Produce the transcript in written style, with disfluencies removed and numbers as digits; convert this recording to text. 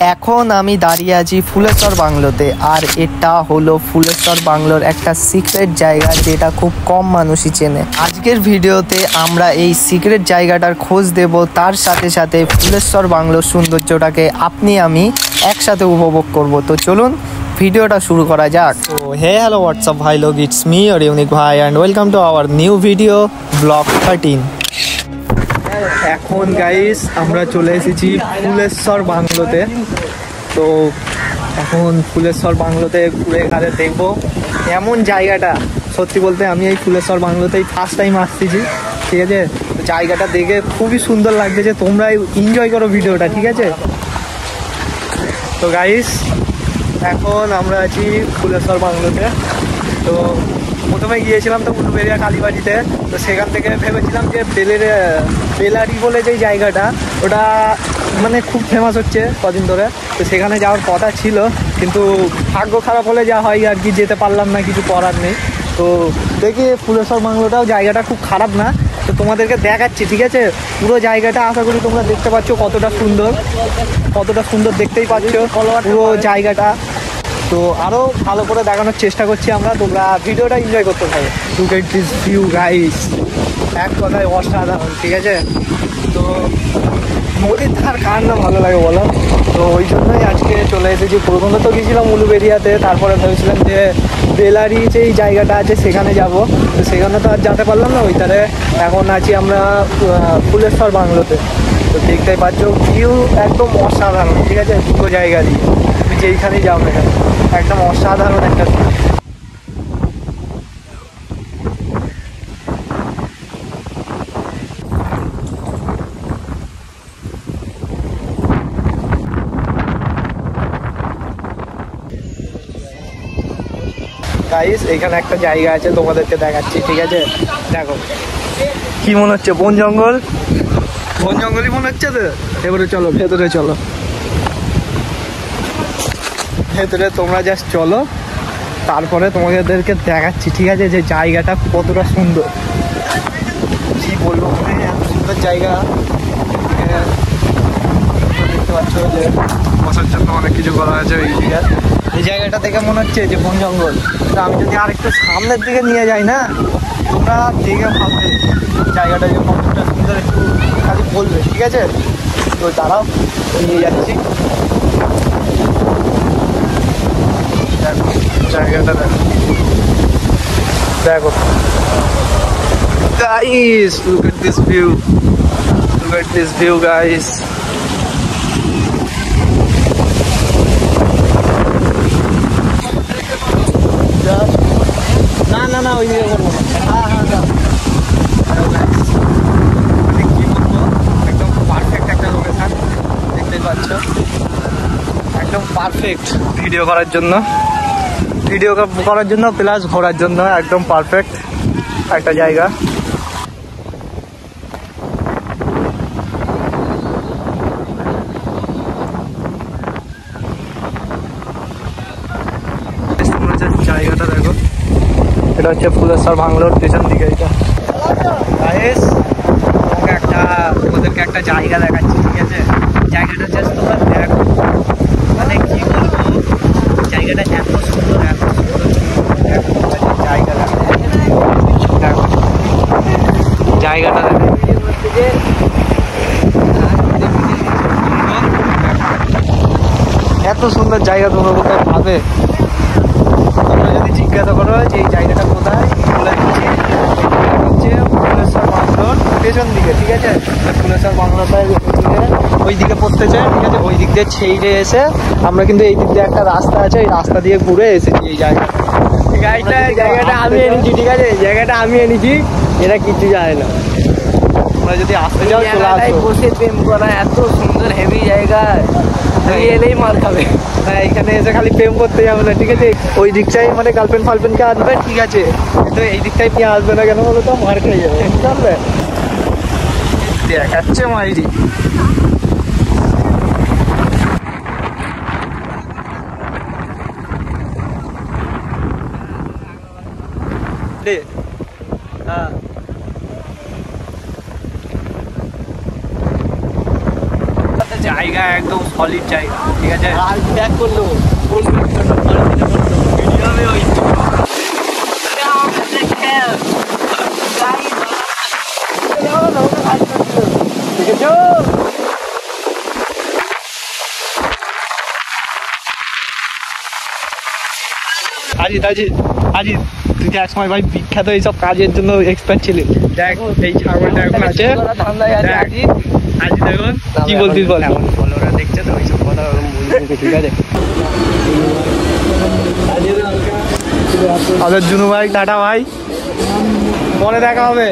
এখন আমি দাঁড়িয়ে আছি ফুলেশ্বর বাংলোতে, আর এটা হলো ফুলেশ্বর বাংলোর একটা সিক্রেট জায়গা যেটা খুব কম মানুষই চেনে। আজকের ভিডিওতে আমরা এই সিক্রেট জায়গাটার খোঁজ দেব, তার সাথে সাথে ফুলেশ্বর বাংলোর সৌন্দর্যটাকে আপনি আমি একসাথে উপভোগ করব। তো চলুন ভিডিওটা শুরু করা যাক। তো হ্যালো হোয়াটসঅ্যাপ ভাই লোক, ইটস মি আর ইউনিক ভাই and welcome to our new video blog 13। এখন গাইস আমরা চলে এসেছি ফুলেশ্বর বাংলোতে। তো এখন ফুলেশ্বর বাংলোতে ঘুরে ঘাড়ে দেখবো এমন জায়গাটা। সত্যি বলতে আমি এই ফুলেশ্বর বাংলোতেই ফার্স্ট টাইম আসতেছি, ঠিক আছে। তো জায়গাটা দেখে খুবই সুন্দর লাগছে, তোমরা এনজয় করো ভিডিওটা, ঠিক আছে। তো গাইস এখন আমরা আছি ফুলেশ্বর বাংলোতে। তো প্রথমে গিয়েছিলাম তো উলুবেড়িয়া কালীবাড়িতে। তো সেখান থেকে ভেবেছিলাম যে বেলারি বলে যেই জায়গাটা, ওটা মানে খুব ফেমাস হচ্ছে কদিন ধরে। তো সেখানে যাওয়ার কথা ছিল, কিন্তু ভাগ্য খারাপ হলে যা হয় আর কি, যেতে পারলাম না, কিছু করার নেই। তো দেখি ফুলেশ্বর বাংলোটাও জায়গাটা খুব খারাপ না। তো তোমাদেরকে দেখাচ্ছি, ঠিক আছে। পুরো জায়গাটা আশা করি তোমরা দেখতে পাচ্ছ কতটা সুন্দর দেখতেই পাচ্ছ পুরো জায়গাটা। তো আরও ভালো করে দেখানোর চেষ্টা করছি আমরা, তোমরা ভিডিওটা এনজয় করতে থাকো। Look at this view guys, এক কথায় অসাধারণ, ঠিক আছে। তো নদীর ধার কার না ভালো লাগে বলো। তো ওই জন্যই আজকে চলে এসেছি। প্রথমে তো গেছিলাম উলুবেড়িয়াতে, তারপরে ভেবেছিলাম যে বেলারি যেই জায়গাটা আছে সেখানে যাব। তো সেখানে তো আর যেতে পারলাম না, ওই ধারে এখন আছি আমরা ফুলেশ্বর বাংলোতে। তো দেখতেই পাচ্ছ ভিউ একদম অসাধারণ, ঠিক আছে। দুটো জায়গা দিয়ে তুমি যেইখানেই যাও না কেন, একদম অসাধারণ একটা গাইস। এখানে একটা জায়গা আছে, তোমাদেরকে দেখাচ্ছি, ঠিক আছে। দেখো কি মনে হচ্ছে, বন জঙ্গলই মনে হচ্ছে। তো এবারে চলো ভেতরে, তোমরা জাস্ট চলো, তারপরে তোমাদেরকে দেখাচ্ছি, ঠিক আছে, যে জায়গাটা কতটা সুন্দর। কি বলবো, মানে এত সুন্দর জায়গা। দেখতে পাচ্ছ যে বসার জন্য অনেক কিছু করা হয়েছে এই জায়গাটা দেখে মনে হচ্ছে যে বন জঙ্গল। তো আমি যদি আরেকটু সামনের দিকে নিয়ে যাই না, তোমরা দেখে ভাববে জায়গাটা যে কতটা সুন্দর, একটু খালি বলবে, ঠিক আছে। তো তারাও নিয়ে যাচ্ছি, দেখো জায়গাটা দেখো guys, look at this view guys. না ওই দিকে করবো না। মানে কি বলবো, একদম পারফেক্ট একটা লোকেশন, দেখতেই পাচ্ছ, একদম পারফেক্ট ভিডিও করার জন্য প্লাস ঘোরার জন্য একদম পারফেক্ট একটা জায়গা। জায়গাটা দেখো, এটা হচ্ছে ফুলেশ্বর বাংলোর পেছন দিকে। এটা তোমাদেরকে একটা জায়গা দেখাচ্ছি, ঠিক আছে। জায়গাটা জাস্ট তোমরা দেখো, মানে কি বলবো, জায়গাটা এত সুন্দর জায়গাটা দেখো, জায়গাটা দেখো, এত সুন্দর জায়গা তোমরা কোথায় পাবে। তোমরা যদি জিজ্ঞাসা করো যে এই জায়গাটা কোথায়, বলে দিচ্ছি হচ্ছে ফুলেশ্বর বাংলোর পেছন দিকে, ঠিক আছে। ফুলেশ্বর বাংলোটা ওই দিকে পড়তে চাই, ঠিক আছে। ওই দিক দিয়ে ছেড়ে এসে আমরা কিন্তু এই দিক দিয়ে একটা রাস্তা আছে, এই রাস্তা দিয়ে ঘুরে এসেছি এই জায়গাটা আমি এনেছি, ঠিক আছে। জায়গাটা আমি এনেছি, এরা কিছু জানে না। তোমরা যদি আসতে চাও চলে আসো। বসে প্রেম করা এত সুন্দর হেভি জায়গা, এলেই মার খাবে। হ্যাঁ, এখানে এসে খালি প্রেম করতে যাবে না, ঠিক আছে। ওই দিকটাই মানে গার্লফ্রেন্ড ফার্লফ্রেন্ডকে আনবে, ঠিক আছে। তো এই দিকটাই নিয়ে আসবে না কেন বলো তো, মার খেয়ে যাবে, বুঝলে। দেখাচ্ছে মাইরি। হ্যাঁ জায়গা একদম সলিড জায়গা, ঠিক আছে। আর ব্যাক করলো আজিত আজিত আজিত, তুই তো একসময় ভাই বিখ্যাত এইসব কাজের জন্য এক্সপার্ট ছিলি। দেখ এই ছাগলটা এখন আছে, দেখ আজিত এখন কি বলতিস বল। ফলোরা দেখছে তো ওইসব কথা বলবি, ঠিক আছে। আমাদের জুনু ভাই, টাটা ভাই, পরে দেখা হবে।